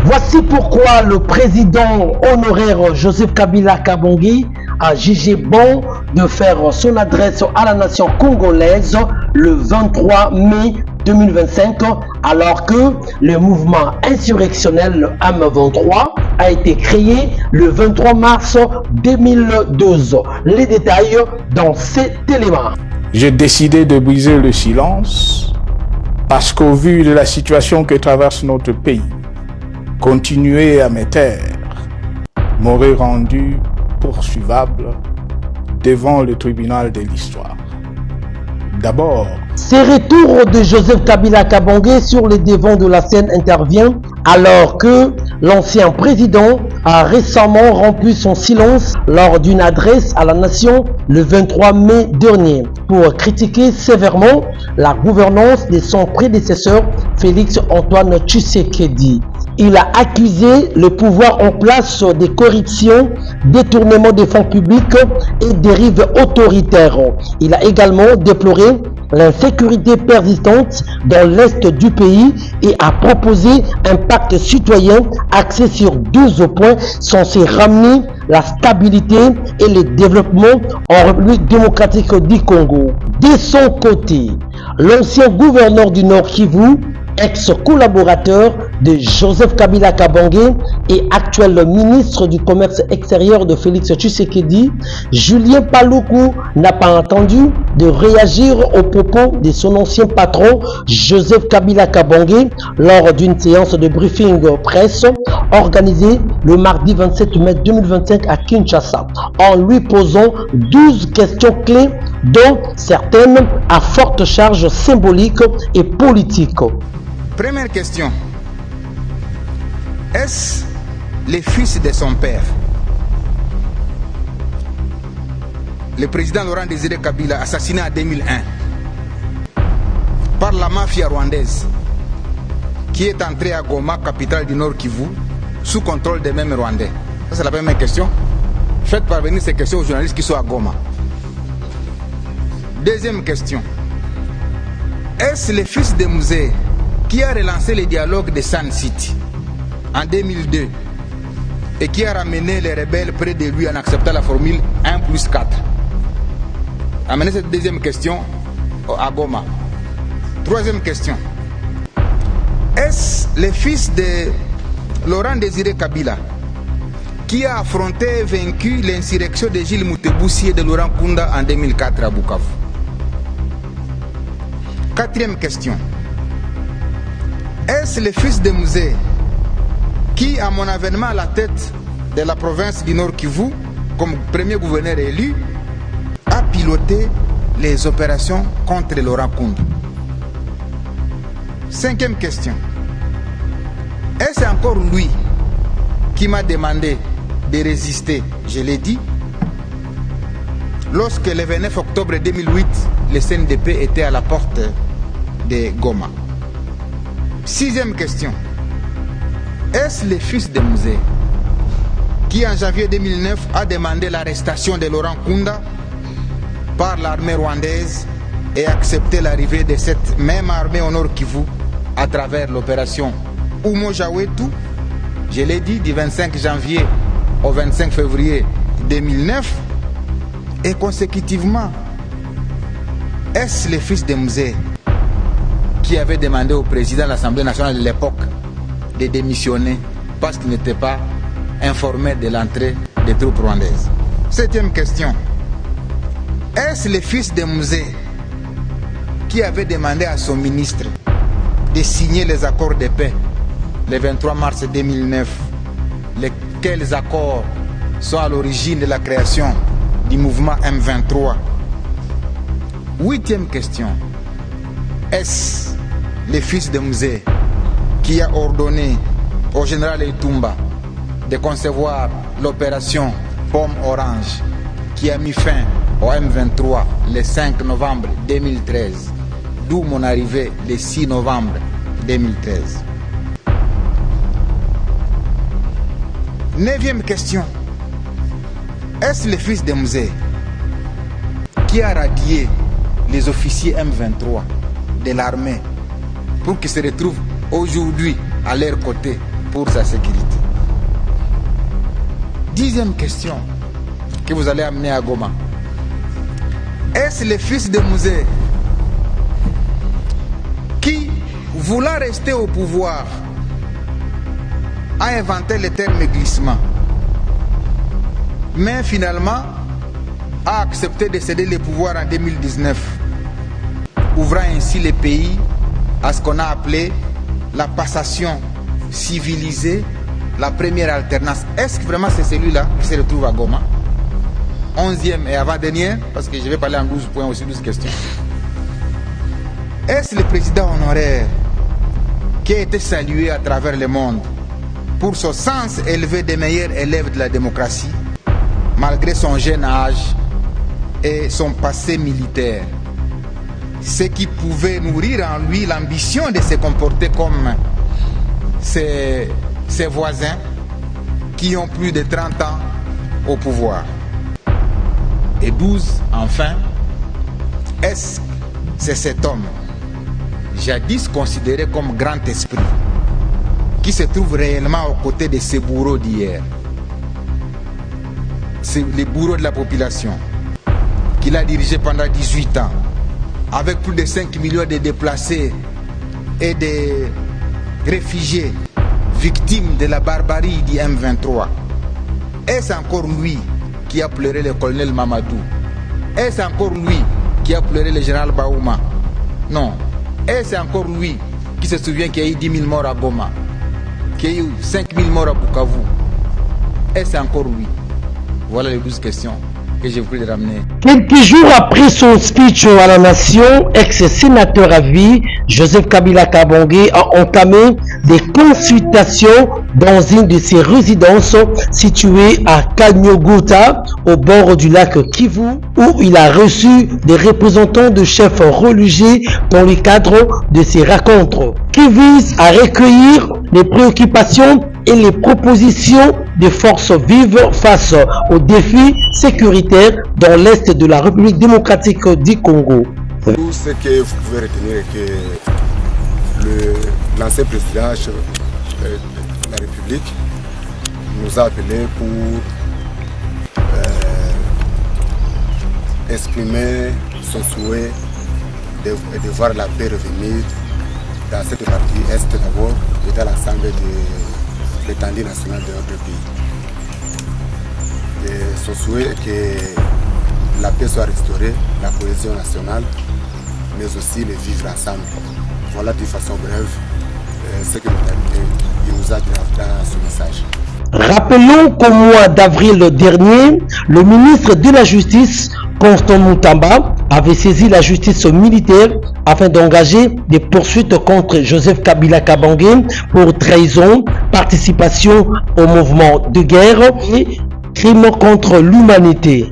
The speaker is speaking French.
Voici pourquoi le président honoraire Joseph Kabila Kabange a jugé bon de faire son adresse à la nation congolaise le 23 mai 2025, alors que le mouvement insurrectionnel M23 a été créé le 23 mars 2012. Les détails dans cet élément. J'ai décidé de briser le silence parce qu'au vu de la situation que traverse notre pays, continuer à me taire m'aurait rendu poursuivable devant le tribunal de l'histoire. D'abord, ce retour de Joseph Kabila Kabange sur les devants de la scène intervient alors que l'ancien président a récemment rompu son silence lors d'une adresse à la nation le 23 mai dernier pour critiquer sévèrement la gouvernance de son prédécesseur Félix Antoine Tshisekedi. Il a accusé le pouvoir en place de corruption, détournement des fonds publics et dérives autoritaires. Il a également déploré l'insécurité persistante dans l'est du pays et a proposé un pacte citoyen axé sur 12 points censés ramener la stabilité et le développement en République démocratique du Congo. De son côté, l'ancien gouverneur du Nord Kivu, ex-collaborateur de Joseph Kabila Kabange et actuel ministre du Commerce extérieur de Félix Tshisekedi, Julien Paluku n'a pas entendu de réagir aux propos de son ancien patron Joseph Kabila Kabange lors d'une séance de briefing presse organisée le mardi 27 mai 2025 à Kinshasa, en lui posant 12 questions clés dont certaines à forte charge symbolique et politique. Première question. Est-ce le fils de son père? Le président Laurent Désiré Kabila, assassiné en 2001 par la mafia rwandaise, qui est entrée à Goma, capitale du Nord Kivu, sous contrôle des mêmes Rwandais. Ça, c'est la première question. Faites parvenir ces questions aux journalistes qui sont à Goma. Deuxième question. Est-ce le fils de Musée qui a relancé le dialogue de Sun City en 2002 et qui a ramené les rebelles près de lui en acceptant la formule 1+4. Amenez cette deuxième question à Goma. Troisième question. Est-ce le fils de Laurent Désiré Kabila qui a affronté et vaincu l'insurrection de Gilles Moutebousi et de Laurent Kunda en 2004 à Bukavu? Quatrième question. Est-ce le fils de Musée qui, à mon avènement à la tête de la province du Nord Kivu, comme premier gouverneur élu, a piloté les opérations contre Laurent Kunda? Cinquième question. Est-ce encore lui qui m'a demandé de résister, je l'ai dit, lorsque le 29 octobre 2008, le CNDP était à la porte de Goma? Sixième question. Est-ce le fils de Musée qui, en janvier 2009, a demandé l'arrestation de Laurent Kunda par l'armée rwandaise et accepté l'arrivée de cette même armée au Nord Kivu à travers l'opération Umoja Wetu, je l'ai dit, du 25 janvier au 25 février 2009, et consécutivement, est-ce le fils de Musée qui avait demandé au président de l'Assemblée nationale de l'époque de démissionner parce qu'il n'était pas informé de l'entrée des troupes rwandaises? Septième question. Est-ce le fils de Musée qui avait demandé à son ministre de signer les accords de paix le 23 mars 2009, lesquels accords sont à l'origine de la création du mouvement M23? Huitième question. Est-ce le fils de Musée qui a ordonné au général Etumba de concevoir l'opération Pomme Orange qui a mis fin au M23 le 5 novembre 2013, d'où mon arrivée le 6 novembre 2013? Neuvième question. Est-ce le fils de Musée qui a radié les officiers M23 de l'armée pour qu'ils se retrouvent aujourd'hui à leur côté pour sa sécurité. 10e question que vous allez amener à Goma. Est-ce le fils de Mouzé qui, voulant rester au pouvoir, a inventé le terme glissement, mais finalement a accepté de céder le pouvoir en 2019, ouvrant ainsi le pays à ce qu'on a appelé la passation civilisée, la première alternance. Est-ce que vraiment c'est celui-là qui se retrouve à Goma? 11e et avant-dernière, parce que je vais parler en 12 points aussi, 12 questions. Est-ce le président honoraire qui a été salué à travers le monde pour son sens élevé des meilleurs élèves de la démocratie, malgré son jeune âge et son passé militaire, ce qui pouvait nourrir en lui l'ambition de se comporter comme ses voisins qui ont plus de 30 ans au pouvoir? Et 12, enfin, est-ce que c'est cet homme, jadis considéré comme grand esprit, qui se trouve réellement aux côtés de ces bourreaux d'hier? C'est les bourreaux de la population qu'il a dirigé pendant 18 ans, avec plus de 5 millions de déplacés et de réfugiés victimes de la barbarie du M23. Est-ce encore lui qui a pleuré le colonel Mamadou? Est-ce encore lui qui a pleuré le général Baouma? Non. Est-ce encore lui qui se souvient qu'il y a eu 10 000 morts à Goma, qu'il y a eu 5 000 morts à Bukavu? Est-ce encore lui? Voilà les 12 questions que j'ai voulu ramener. Quelques jours après son speech à la nation, ex-sénateur à vie, Joseph Kabila Kabange a entamé des consultations dans une de ses résidences située à Kanyogota, au bord du lac Kivu, où il a reçu des représentants de chefs religieux dans le cadre de ces rencontres, qui visent à recueillir les préoccupations et les propositions des forces vives face aux défis sécuritaires dans l'est de la République démocratique du Congo. Tout ce que vous pouvez retenir est que l'ancien président de la République nous a appelés pour exprimer son souhait de voir la paix revenir dans cette partie est d'abord et dans l'ensemble de l'étendue nationale de notre pays. Et son souhait est que la paix soit restaurée, la cohésion nationale, mais aussi les vivre ensemble. Voilà de façon brève ce qu'il nous a dit dans ce message. Rappelons qu'au mois d'avril dernier, le ministre de la Justice, Constant Moutamba, avait saisi la justice militaire afin d'engager des poursuites contre Joseph Kabila Kabange pour trahison, participation au mouvement de guerre et crimes contre l'humanité.